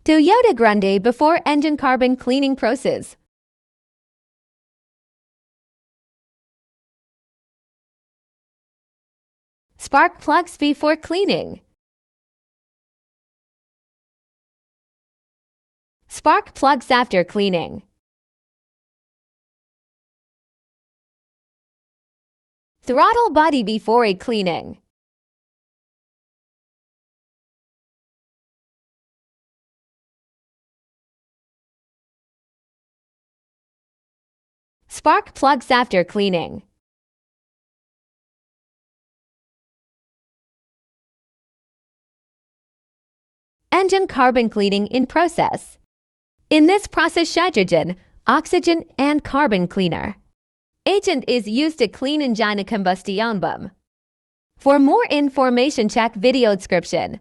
Toyota Grande before engine carbon cleaning process. Spark plugs before cleaning. Spark plugs after cleaning. Throttle body before cleaning. Spark plugs after cleaning. Engine carbon cleaning in process. In this process, hydrogen, oxygen, and carbon cleaner agent is used to clean engine combustion. For more information, check video description.